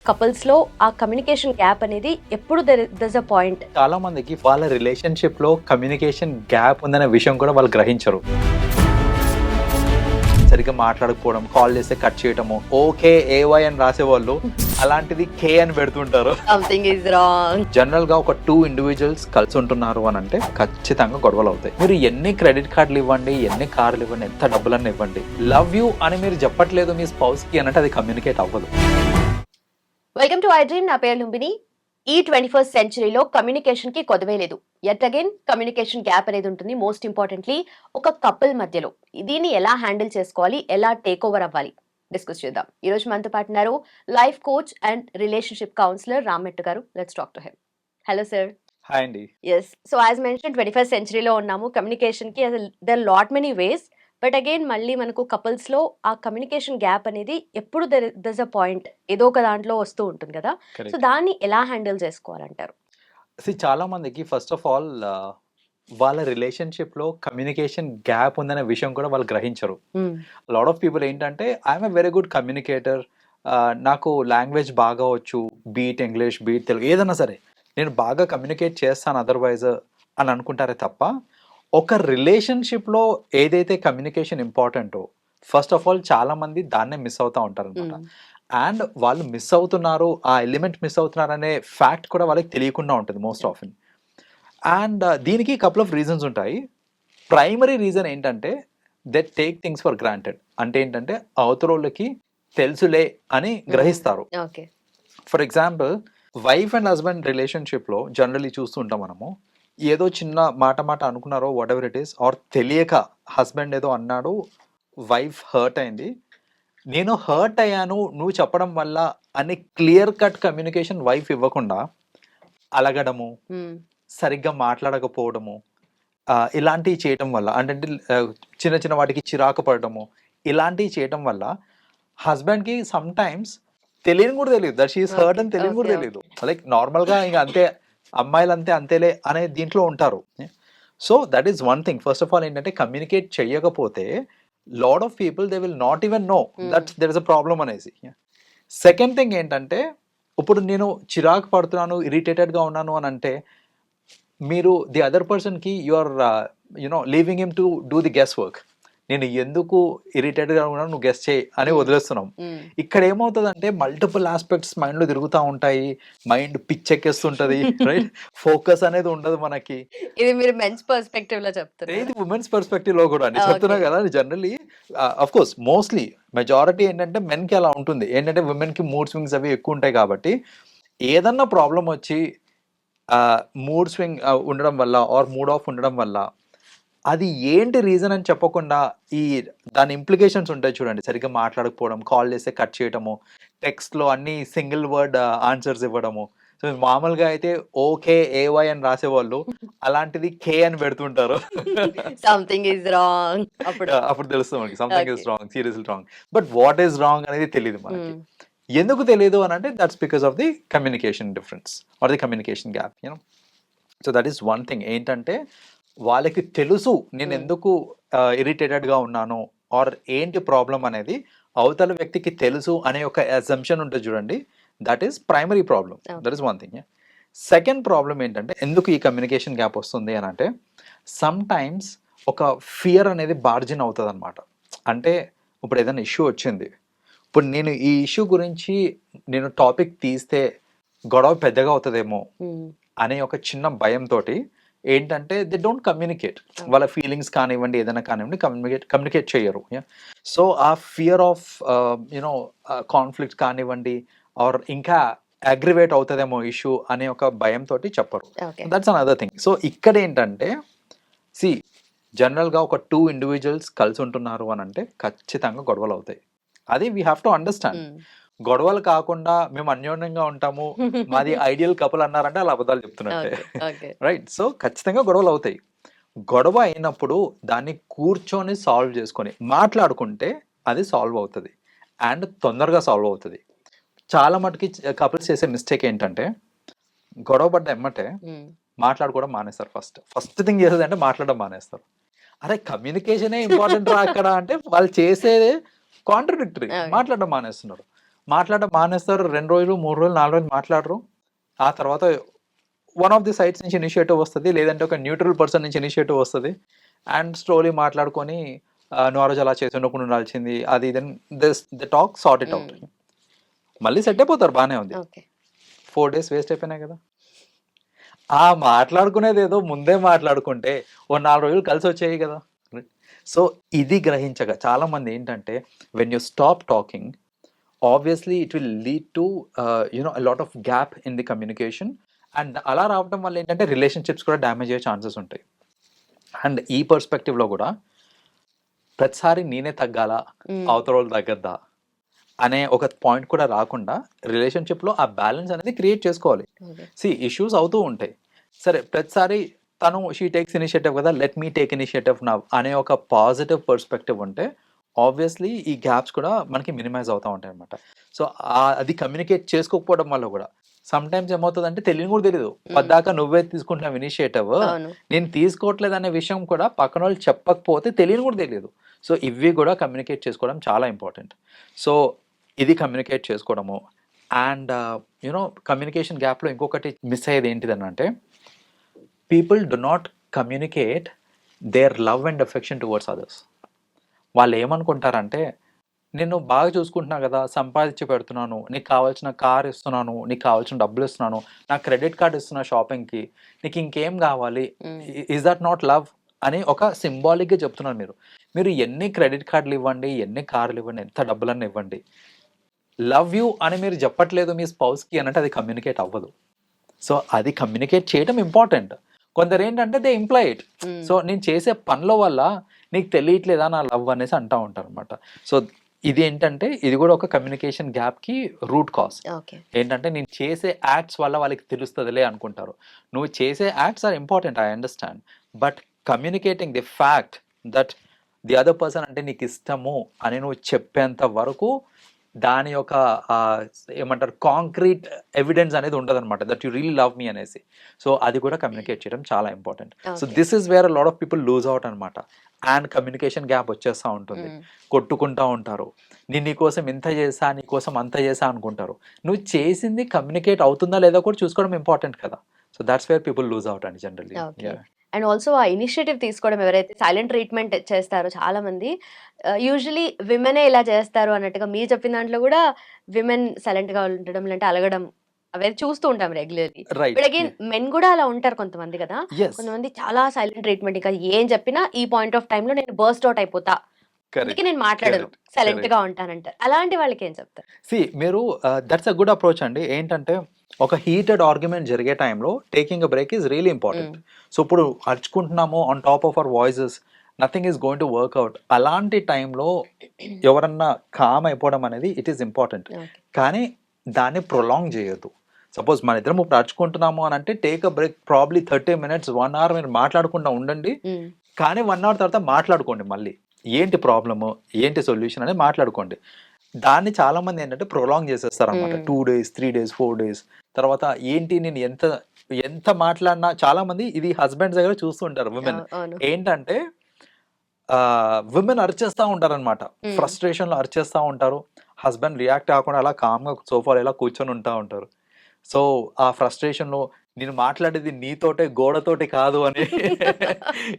Couples లో ఆ communication gap అనేది ఎప్పుడు దర్ అ పాయింట్. చాలా మందికి వాళ్ళ రిలేషన్షిప్ లో కమ్యూనికేషన్ గ్యాప్ ఉందనే విషయం కూడా వాళ్ళు గ్రహించరు. సరిగ్గా మాట్లాడకపోవడం, కాల్ చేస్తే కట్ చేయటము, ఓకే ఏవై అని రాసేవాళ్ళు అలాంటిది కే అని పెడుతుంటారు. Something is wrong. జనరల్ గా ఒక 2 ఇండివిజువల్స్ కలిసి ఉంటున్నారు అని అంటే ఖచ్చితంగా గొడవలు అవుతాయి. మీరు ఎన్ని క్రెడిట్ కార్డులు ఇవ్వండి, ఎన్ని కార్లు ఇవ్వండి, ఎంత డబ్బులన్నీ ఇవ్వండి, లవ్ యూ అని మీరు చెప్పట్లేదు మీ స్పౌస్ కి అంటే అది కమ్యూనికేట్ అవ్వదు. Welcome to I dream. నా పేరు లుంబిని. ఈ 21st సెంచరీలో కమ్యూనికేషన్ కి కొదవే లేదు. యట్ అగైన్ కమ్యూనికేషన్ గ్యాప్ అనేది ఉంటుంది. మోస్ట్ ఇంపార్టెంట్లీ ఒక కపుల్ మధ్యలో దీన్ని ఎలా హ్యాండిల్ చేసుకోవాలి, ఎలా టేక్ ఓవర్ అవ్వాలి డిస్కస్ చేద్దాం. ఈ రోజు మనతో పాటు ఉన్నారు life coach and relationship counsellor Rammettu గారు. Let's talk to him. Hello sir. Hi అండి. Yes, so as mention 21st సెంచరీలో ఉన్నాము. కమ్యూనికేషన్ కి there lot many ways, but again మళ్ళీ మనకు కపుల్స్ లో ఆ కమ్యూనికేషన్ గ్యాప్ అనేది ఎప్పుడు దర్ అ పాయింట్ ఏదో ఒక దాంట్లో వస్తూ ఉంటుంది కదా. సో దాన్ని ఎలా హ్యాండిల్ చేసుకోవాలంటారు? చాలా మందికి ఫస్ట్ ఆఫ్ ఆల్ వాళ్ళ రిలేషన్షిప్ లో కమ్యూనికేషన్ గ్యాప్ ఉందనే విషయం కూడా వాళ్ళు గ్రహించరు. లాట్ ఆఫ్ పీపుల్ ఏంటంటే I'm a very good communicator, నాకు లాంగ్వేజ్ బాగా వచ్చు, బీట్ ఇంగ్లీష్, బీట్ తెలుగు, ఏదైనా సరే నేను బాగా కమ్యూనికేట్ చేస్తాను అదర్వైజ్ అని అనుకుంటారే తప్ప, ఒక రిలేషన్షిప్లో ఏదైతే కమ్యూనికేషన్ ఇంపార్టెంటో ఫస్ట్ ఆఫ్ ఆల్ చాలా మంది దాన్నే మిస్ అవుతూ ఉంటారు అనమాట. అండ్ వాళ్ళు మిస్ అవుతున్నారు, ఆ ఎలిమెంట్ మిస్ అవుతున్నారు అనే ఫ్యాక్ట్ కూడా వాళ్ళకి తెలియకుండా ఉంటుంది మోస్ట్ ఆఫెన్. అండ్ దీనికి కపుల్ ఆఫ్ రీజన్స్ ఉంటాయి. ప్రైమరీ రీజన్ ఏంటంటే they take things for granted. అంటే ఏంటంటే అవతలోళ్ళకి తెలుసులే అని గ్రహిస్తారు. For example, wife and husband రిలేషన్షిప్లో జనరల్లీ చూస్తుంటాం మనము, ఏదో చిన్న మాట అనుకున్నారో whatever it is, or తెలియక హస్బెండ్ ఏదో అన్నాడు, వైఫ్ హర్ట్ అయింది, నేను హర్ట్ అయ్యాను నువ్వు చెప్పడం వల్ల అని క్లియర్ కట్ కమ్యూనికేషన్ వైఫ్ ఇవ్వకుండా అలగడము, సరిగ్గా మాట్లాడకపోవడము, ఇలాంటివి చేయటం వల్ల, అంటే చిన్న చిన్న వాటికి చిరాకు పడటము, ఇలాంటివి చేయటం వల్ల హస్బెండ్కి సమ్ టైమ్స్ తెలియని కూడా తెలియదు దట్ షీఈస్ హర్ట్ అని తెలియని కూడా తెలియదు. లైక్ నార్మల్గా ఇంకా అంతే, అమ్మాయిలు అంతేలే అనే దీంట్లో ఉంటారు. So that is one thing. First of all ఏంటంటే కమ్యూనికేట్ చేయకపోతే lot of people they will not even know that there is a problem అనేసి. సెకండ్ థింగ్ ఏంటంటే, ఇప్పుడు నేను చిరాకు పడుతున్నాను, ఇరిటేటెడ్గా ఉన్నాను అని అంటే మీరు ది అదర్ పర్సన్కి you are leaving him to do the guess work. నేను ఎందుకు ఇరిటేట్గా ఉన్నాను నువ్వు గెస్ చేయి అని వదిలేస్తున్నాం. ఇక్కడ ఏమవుతుందంటే మల్టిపుల్ ఆస్పెక్ట్స్ మైండ్లో తిరుగుతూ ఉంటాయి, మైండ్ పిచ్చెక్కేస్తుంటది, రైట్? ఫోకస్ అనేది ఉండదు మనకి. ఇది మీరు మెన్స్ పర్స్పెక్టివ్ లో చెప్తారు, ఇది ఉమెన్స్ పర్స్పెక్టివ్ లో కూడా అండి చెప్తున్నా కదా. Generally of course mostly majority ఏంటంటే మెన్ కి అలా ఉంటుంది. ఏంటంటే ఉమెన్ కి మూడ్ స్వింగ్స్ అవి ఎక్కువ ఉంటాయి కాబట్టి ఏదన్నా ప్రాబ్లం వచ్చి మూడ్ స్వింగ్ ఉండడం వల్ల ఆర్ మూడ్ ఆఫ్ ఉండడం వల్ల అది ఏంటి రీజన్ అని చెప్పకుండా దాని ఇంప్లికేషన్స్ ఉంటాయి చూడండి. సరిగ్గా మాట్లాడకపోవడం, కాల్ చేస్తే కట్ చేయటము, టెక్స్ట్లో అన్ని సింగిల్ వర్డ్ ఆన్సర్స్ ఇవ్వడము. సో మామూలుగా అయితే ఓకే ఏవై అని రాసేవాళ్ళు అలాంటిది కే అని పెడుతుంటారు. Something is wrong. అప్పుడు తెలుస్తుంది మనకి something is wrong, seriously wrong. But what is wrong అనేది తెలియదు మనకి. ఎందుకు తెలియదు అని అంటే that's because of the communication difference or the communication gap, you know. So that is one thing. ఏంటంటే వాళ్ళకి తెలుసు నేను ఎందుకు ఇరిటేటెడ్గా ఉన్నాను ఆర్ ఏంటి ప్రాబ్లం అనేది అవతల వ్యక్తికి తెలుసు అనే ఒక అజంప్షన్ ఉంటుంది చూడండి. That is primary problem. That is one thing. Second problem ఏంటంటే ఎందుకు ఈ కమ్యూనికేషన్ గ్యాప్ వస్తుంది అని అంటే సమ్ టైమ్స్ ఒక ఫియర్ అనేది బార్జిన్ అవుతుంది అనమాట. అంటే ఇప్పుడు ఏదైనా ఇష్యూ వచ్చింది, ఇప్పుడు నేను ఈ ఇష్యూ గురించి నేను టాపిక్ తీస్తే గొడవ పెద్దగా అవుతుందేమో అనే ఒక చిన్న భయంతో ఏంటంటే దే డోంట్ కమ్యూనికేట్. వాళ్ళ ఫీలింగ్స్ కానివ్వండి, ఏదైనా కానివ్వండి, కమ్యూనికేట్ చేయరు. సో ఆ ఫియర్ ఆఫ్ యునో కాన్ఫ్లిక్ట్ కానివ్వండి ఆర్ ఇంకా అగ్రివేట్ అవుతుందేమో ఇష్యూ అనే ఒక భయంతో చెప్పరు. That's another thing. సో ఇక్కడ ఏంటంటే జనరల్గా ఒక 2 ఇండివిజువల్స్ కలిసి ఉంటున్నారు అని అంటే ఖచ్చితంగా గొడవలు అవుతాయి. అది వీ హ్యావ్ టు అండర్స్టాండ్. గొడవలు కాకుండా మేము అన్యోన్యంగా ఉంటాము, మాది ఐడియల్ కపుల్ అన్నారంటే అలా అబద్ధాలు చెప్తున్నట్టే, రైట్? సో ఖచ్చితంగా గొడవలు అవుతాయి. గొడవ అయినప్పుడు దాన్ని కూర్చొని సాల్వ్ చేసుకొని మాట్లాడుకుంటే అది సాల్వ్ అవుతుంది అండ్ తొందరగా సాల్వ్ అవుతుంది. చాలా మటుకి కపుల్స్ చేసే మిస్టేక్ ఏంటంటే గొడవ పడ్డ ఎమ్మటే మాట్లాడుకోవడం మానేస్తారు. ఫస్ట్ థింగ్ చేసేది అంటే మాట్లాడడం మానేస్తారు. అరే కమ్యూనికేషనే ఇంపార్టెంట్ రా అక్కడ అంటే వాళ్ళు చేసేదే కాంట్రడిక్టరీ, మాట్లాడడం మానేస్తున్నారు. మాట్లాడడం మానేస్తారు. 2 రోజులు, 3 రోజులు, 4 రోజులు మాట్లాడరు. ఆ తర్వాత వన్ ఆఫ్ ది సైడ్స్ నుంచి ఇనిషియేటివ్ వస్తది. లేదంటే ఒక న్యూట్రల్ పర్సన్ నుంచి ఇనిషియేటివ్ వస్తది. అండ్ స్లోలీ మాట్లాడుకొని నువ్వు ఆ రోజు అలా చేసి ఉండకుండా ఉండాల్సింది. అది ఇది అని the talk sort it out. మళ్ళీ సెట్ అయిపోతారు, బానే ఉంది. ఓకే. 4 డేస్ వేస్ట్ అయిపోయినాయి కదా! ఆ మాట్లాడుకునేదేదో ముందే మాట్లాడుకుంటే ఓ 4 రోజులు కలిసొచ్చేయి కదా! సో, ఇది గ్రహించగా చాలామంది ఏంటంటే when you stop talking obviously it will lead to a lot of gap in the communication. And అలా రావడం వల్ల ఏంటంటే రిలేషన్‌షిప్స్ కూడా డ్యామేజ్ అయ్యే ఛాన్సెస్ ఉంటాయి. అండ్ ఈ పర్స్పెక్టివ్‌లో కూడా ప్రతిసారి నేనే తగ్గాలా, అవతలోళ్ళు తగ్గద్దా అనే ఒక పాయింట్ కూడా రాకుండా రిలేషన్‌షిప్‌లో ఆ బ్యాలెన్స్ అనేది క్రియేట్ చేసుకోవాలి. ఇష్యూస్ అవుతూ ఉంటాయి. సరే ప్రతిసారి తను షీ టేక్స్ ఇనిషియేటివ్ కదా, let me take initiative now అనే ఒక పాజిటివ్ పర్స్పెక్టివ్ ఉంటే ఆబ్వియస్లీ ఈ గ్యాప్స్ కూడా మనకి మినిమైజ్ అవుతా ఉంటాయన్నమాట. సో, అది కమ్యూనికేట్ చేసుకోకపోవడం వల్ల కూడా సమ్‌టైమ్స్ ఏమవుతదంటే తెలియని కూడా తెలీదు. పద్దాక నువ్వే తీసుకుంటున్నావు ఇనిషియేటివ్. అవును. నేను తీసుకోవట్లేదు అనే విషయం కూడా పక్కనోళ్ళు చెప్పకపోతే తెలియని కూడా తెలీదు. సో, ఇవి కూడా కమ్యూనికేట్ చేసుకోవడం చాలా ఇంపార్టెంట్. సో, ఇది కమ్యూనికేట్ చేసుకోవడము. అండ్ కమ్యూనికేషన్ గ్యాప్‌లో ఇంకొకటి మిస్ అయ్యేది ఏంటిదనంటే people do not communicate their love and affection towards others. వాళ్ళు ఏమనుకుంటారంటే నిన్ను బాగా చూసుకుంటున్నా కదా, సంపాదించి పెడుతున్నాను, నీకు కావాల్సిన కార్ ఇస్తున్నాను, నీకు కావాల్సిన డబ్బులు ఇస్తున్నాను, నాకు క్రెడిట్ కార్డ్ ఇస్తున్నా షాపింగ్‌కి, నీకు ఇంకేం కావాలి, ఈజ్ దట్ నాట్ లవ్ అని ఒక సింబాలిక్‌గా చెప్తున్నారు మీరు. మీరు ఎన్ని క్రెడిట్ కార్డులు ఇవ్వండి, ఎన్ని కార్లు ఇవ్వండి, ఎంత డబ్బులన్నా ఇవ్వండి, లవ్ యూ అని మీరు చెప్పట్లేదు మీ స్పౌస్‌కి అనంటే అది కమ్యూనికేట్ అవ్వదు. సో, అది కమ్యూనికేట్ చేయడం ఇంపార్టెంట్. కొందరేంటంటే దే ఇంప్లై ఇట్. సో, నేను చేసే పనుల వల్ల నీకు తెలియట్లేదా నా లవ్ అనేసి అంటా ఉంటారనమాట. సో, ఇదేంటంటే ఇది కూడా ఒక కమ్యూనికేషన్ గ్యాప్‌కి రూట్ కాజ్. ఓకే. ఏంటంటే నేను చేసే యాక్ట్స్ వల్ల వాళ్ళకి తెలుస్తదిలే అనుకుంటారు. నువ్వు చేసే acts are important, I understand. But communicating the fact that the other person అంటే నీకిష్టము అని నువ్వు చెప్పేంత వరకు దాని యొక్క ఏమంటారు కాంక్రీట్ ఎవిడెన్స్ అనేది ఉండదనమాట. దట్ యు రియల్లీ లవ్ మీ అనేసి. సో, అది కూడా కమ్యూనికేట్ చేయడం చాలా important. So, okay. This is where a lot of people lose out అనమాట. అండ్ కమ్యూనికేషన్ గ్యాప్ వచ్చేస్తా ఉంటుంది. కొట్టుకుంటా ఉంటారు. నేను నీకోసం ఇంత చేశా, నీకోసం అంత చేశా అనుకుంటారు. నువ్వు చేసింది కమ్యూనికేట్ అవుతుందా లేదా కూడా చూసుకోవడం ఇంపార్టెంట్ కదా! So, that's where people lose out అండి generally. Okay. Yeah! And also uh initiative తీసుకోవడం ఎవరైతే సైలెంట్ ట్రీట్మెంట్ చేస్తారో చాలామంది యూజువల్లీ విమెనే ఇలా చేస్తారు అన్నట్టుగా మీరు చెప్పిన దాంట్లో కూడా విమెన్ సైలెంట్‌గా ఉండడం లేదంటే అలగడం అవన్నీ చూస్తూ ఉంటాం regularly. Right. But again men కూడా అలా ఉంటారు కొంతమంది కదా! యెస్. కొంతమంది చాలా సైలెంట్ ట్రీట్మెంట్ ఇంకా ఏం చెప్పినా ఈ పాయింట్ ఆఫ్ టైమ్‌లో నేను బర్స్ట్ ఔట్ అయిపోతా. అందుకే కరెక్ట్. నేను మాట్లాడను. కరెక్ట్. కరెక్ట్. సైలెంట్‌గా ఉంటానంటారు. అలాంటి వాళ్ళకి ఏం చెప్తారు? మీరు దట్స్ అ గుడ్ అప్రోచ్ అండి. ఏంటంటే ఒక హీటెడ్ ఆర్గ్యుమెంట్ జరిగే టైంలో taking a break is really important. So, ఇప్పుడు అరుచుకుంటున్నాము on top of our voices, nothing is going to work out. అలాంటి టైంలో ఎవరన్నా కామ్ అయిపోవడం అనేది ఇట్ ఈస్ ఇంపార్టెంట్. ఓకే. కానీ దాన్ని ప్రొలాంగ్ చేయొద్దు. సపోజ్ మన ఇద్దరం ఇప్పుడు అరుచుకుంటున్నాము అని అంటే take a break, probably 30 minutes, 1 hour మీరు మాట్లాడకుండా ఉండండి. కానీ 1 అవర్ తర్వాత మాట్లాడుకోండి మళ్ళీ. ఏంటి ప్రాబ్లము? ఏంటి సొల్యూషన్ అని మాట్లాడుకోండి. దాన్ని చాలామంది ఏంటంటే ప్రొలాంగ్ చేసేస్తారనమాట. 2 days, 3 days, 4 days. తర్వాత ఏంటి నేను ఎంత ఎంత మాట్లాడినా చాలామంది ఇది హస్బెండ్స్ దగ్గర చూస్తూ ఉంటారు విమెన్. అవును. ఏంటంటే విమెన్ అరిచేస్తా ఉంటారనమాట. ఫ్రస్ట్రేషన్‌లో అరిచేస్తా ఉంటారు. హస్బెండ్ రియాక్ట్ కాకుండా అలా కామ్‌గా సోఫాలో ఇలా కూర్చొని ఉంటా ఉంటారు. సో, ఆ ఫ్రస్ట్రేషన్‌లో నేను మాట్లాడేది నీతోటే గోడతోటి కాదు అని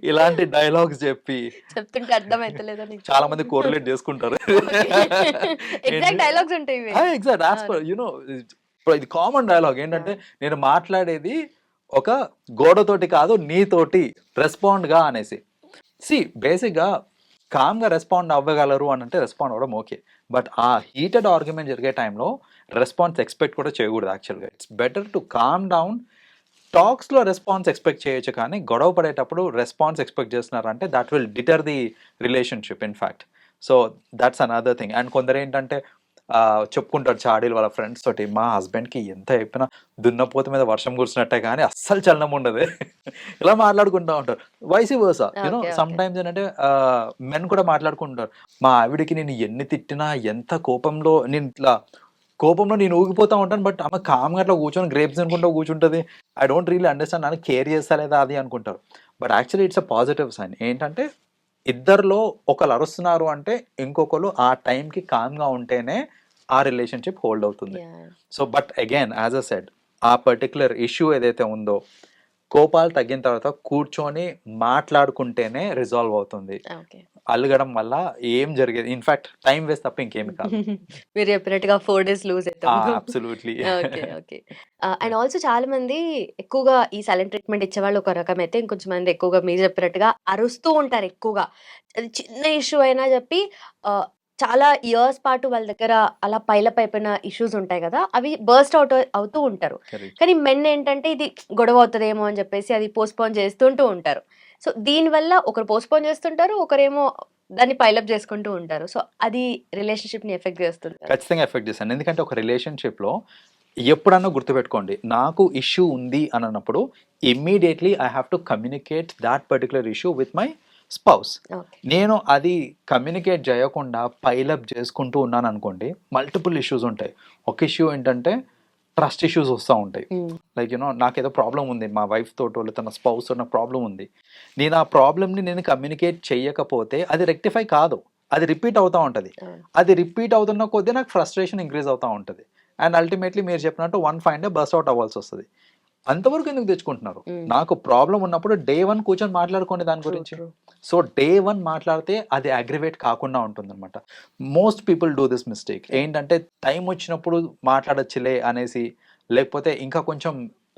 ఇలాంటి డైలాగ్స్ చెప్పి చెప్తుంటే అర్థమైతలేదా నీకు? చాలా మంది కోరిలేట్ చేసుకుంటారు. ఏంటి ఎగ్జాక్ట్ డైలాగ్స్ ఉంటాయి ఇవే. ఎగ్జాక్ట్ యాస్ పర్ ఇప్పుడు ఇది కామన్ డైలాగ్ ఏంటంటే నేను మాట్లాడేది ఒక గోడతోటి కాదు నీతోటి రెస్పాండ్‌గా అనేసి. బేసిక్‌గా కామ్‌గా రెస్పాండ్ అవ్వగలరు అనంటే రెస్పాండ్ అవ్వడం okay. But uh heated argument జరిగే టైంలో రెస్పాన్స్ ఎక్స్‌పెక్ట్ కూడా చేయకూడదు యాక్చువల్‌గా. It's better to calm down. టాక్స్‌లో రెస్పాన్స్ ఎక్స్‌పెక్ట్ చేయొచ్చు కానీ గొడవ పడేటప్పుడు రెస్పాన్స్ ఎక్స్‌పెక్ట్ చేస్తున్నారంటే that will deter the relationship in fact. So, that's another thing. And కొందరేంటంటే చెప్పుకుంటారు చాడీలు వాళ్ళ ఫ్రెండ్స్ తోటి, మా హస్బెండ్‌కి ఎంత చెప్పినా దున్నపోతు మీద వర్షం కురిసినట్టే గానీ అస్సలు చలనం ఉండదే. ఇలా మాట్లాడుకుంటా ఉంటారు. Vice versa. Okay. Some okay. Times ఏంటంటే మెన్ కూడా మాట్లాడుకుంటారు. మా ఆవిడకి నేను ఎన్ని తిట్టినా, ఎంత కోపంలో నేను ఊగిపోతా ఉంటాను. బట్ ఆమె కామ్‌గా అట్లా కూర్చొని గ్రేప్స్ తినుకుంటూ కూర్చుంటది. ఐ డోంట్ రియల్లీ అండర్‌స్టాండ్ నన్ను కేర్ చేస్తా లేదా అది అనుకుంటారు. But actually it's a positive sign. ఏంటంటే ఇద్దరిలో ఒకళ్ళు అరుస్తున్నారు అంటే ఇంకొకళ్ళు ఆ టైంకి కామ్‌గా ఉంటేనే ఆ రిలేషన్షిప్ హోల్డ్ అవుతుంది. Yeah. So but again as a said, ఆ పర్టికులర్ ఇష్యూ ఏదైతే ఉందో కోపాలు తగ్గిన తర్వాత కూర్చొని మాట్లాడుకుంటేనే రిజాల్వ్ అవుతుంది. Okay. అలగడం వల్ల ఏం జరిగేది ఇన్ఫాక్ట్ టైం వేస్ట్ తప్ప ఇంకేమి కాదు. మీరు చెప్పినట్టుగా 4 days లూజ్ అవుతాం. Absolutely. Okay. Okay. And also చాలా మంది ఎక్కువగా ఈ సైలెంట్ ట్రీట్మెంట్ ఇచ్చేవాళ్ళు ఒక రకమైతే, ఇంకొంచెం మంది ఎక్కువగా మీరు చెప్పినట్టుగా అరుస్తూ ఉంటారు ఎక్కువగా. అది చిన్న ఇష్యూ అయినా చెప్పి చాలా ఇయర్స్ పాటు వాళ్ళ దగ్గర అలా పైలప్ అయిపోయిన ఇష్యూస్ ఉంటాయి కదా, అవి బర్స్ట్ అవుతూ ఉంటారు. కానీ మెన్ ఏంటంటే ఇది గొడవ అవుతుందేమో అని చెప్పేసి అది పోస్ట్పోన్ చేస్తుంటూ ఉంటారు. సో దీనివల్ల ఒకరు పోస్ట్పోన్ చేస్తుంటారు, ఒకరేమో దాన్ని పైలప్ చేసుకుంటూ ఉంటారు. సో అది రిలేషన్షిప్ ని ఎఫెక్ట్ చేస్తుంది. ఖచ్చితంగా ఎఫెక్ట్ చేస్తాను. ఎందుకంటే ఒక రిలేషన్షిప్లో ఎప్పుడన్నా గుర్తుపెట్టుకోండి, నాకు ఇష్యూ ఉంది అని అన్నప్పుడు immediately I have to communicate that particular issue with my spouse. నేను అది కమ్యూనికేట్ చేయకుండా పైలప్ చేసుకుంటూ ఉన్నాను అనుకోండి, మల్టిపుల్ ఇష్యూస్ ఉంటాయి. ఒక ఇష్యూ ఏంటంటే ట్రస్ట్ ఇష్యూస్ వస్తూ ఉంటాయి. లైక్ యూనో నాకు ఏదో ప్రాబ్లం ఉంది, మా వైఫ్ తోటో లేదా తన స్పౌస్ తోటి నాకు ప్రాబ్లం ఉంది, నేను ఆ ప్రాబ్లమ్ని నేను కమ్యూనికేట్ చేయకపోతే అది రెక్టిఫై కాదు, అది రిపీట్ అవుతూ ఉంటుంది. అది రిపీట్ అవుతున్న కొద్దీ నాకు ఫ్రస్ట్రేషన్ ఇంక్రీజ్ అవుతూ ఉంటుంది. అండ్ అల్టిమేట్లీ మీరు చెప్పినట్టు 1 fine day బస్ట్ అవుట్ అవ్వాల్సి వస్తుంది. అంతవరకు ఎందుకు తెచ్చుకుంటున్నారు? నాకు ప్రాబ్లం ఉన్నప్పుడు డే 1 కూర్చొని మాట్లాడుకోండి దాని గురించి. సో డే 1 మాట్లాడితే అది అగ్రివేట్ కాకుండా ఉంటుంది అనమాట. Most people do this mistake. ఏంటంటే టైం వచ్చినప్పుడు మాట్లాడచ్చులే అనేసి, లేకపోతే ఇంకా కొంచెం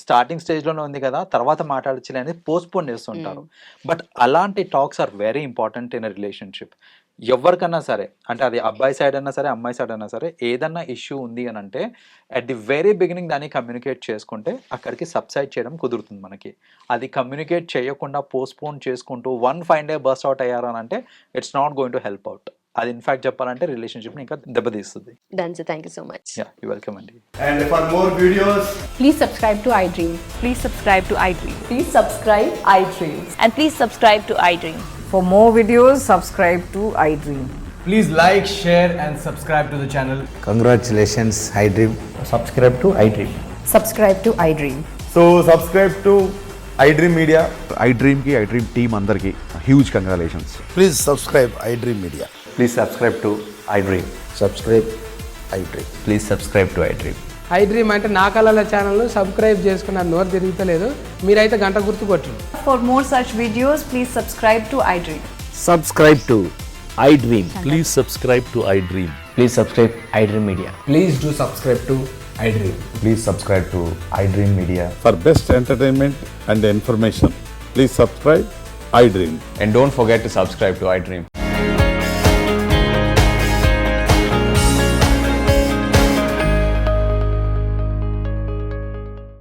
స్టార్టింగ్ స్టేజ్లోనే ఉంది కదా తర్వాత మాట్లాడచ్చులే అనేది పోస్ట్పోన్ చేస్తుంటారు. బట్ అలాంటి talks are very important in a relationship. ఎవరికన్నా సరే, అంటే అది అబ్బాయి సైడ్ అయినా సరే అమ్మాయి సైడ్ అయినా సరే, ఏదన్నా ఇష్యూ ఉంది అని అంటే అట్ ది వెరీ బిగినింగ్ దాన్ని కమ్యూనికేట్ చేసుకుంటే అక్కడికి సబ్సైడ్ చేయడం కుదురుతుంది మనకి. అది కమ్యూనికేట్ చేయకుండా పోస్ట్పోన్ చేసుకుంటూ 1 fine day బస్ట్ అవుట్ అయ్యారు అని అంటే it's not going to help out. అది ఇన్ఫాక్ట్ చెప్పాలంటే రిలేషన్షిప్ని ఇంకా దెబ్బతీస్తుంది. Done, sir. Thank you so much. Yeah, you welcome అండి. And for more videos, Please subscribe to iDream. Please subscribe to iDream. Please subscribe iDream. And please subscribe to iDream. For more videos, subscribe to iDream. please like, share, and subscribe to the channel. Congratulations, iDream. Subscribe to iDream. Subscribe to iDream. So subscribe to iDream Media. iDream ki iDream team andarki huge congratulations. Please subscribe iDream Media. Please subscribe to iDream. Subscribe iDream. Please subscribe to iDream. iDream అంటే నా కళల ఛానల్ను subscribe చేసుకున్న నోరు తిరుగుతలేదు, మీరైతే గంట గుర్తు కొట్టండి. For more such videos, please subscribe to iDream. Subscribe to iDream. Please subscribe to iDream. Please subscribe iDream Media. Please do subscribe to iDream. Please subscribe to iDream Media. For best entertainment and information, please subscribe iDream. And don't forget to subscribe to iDream.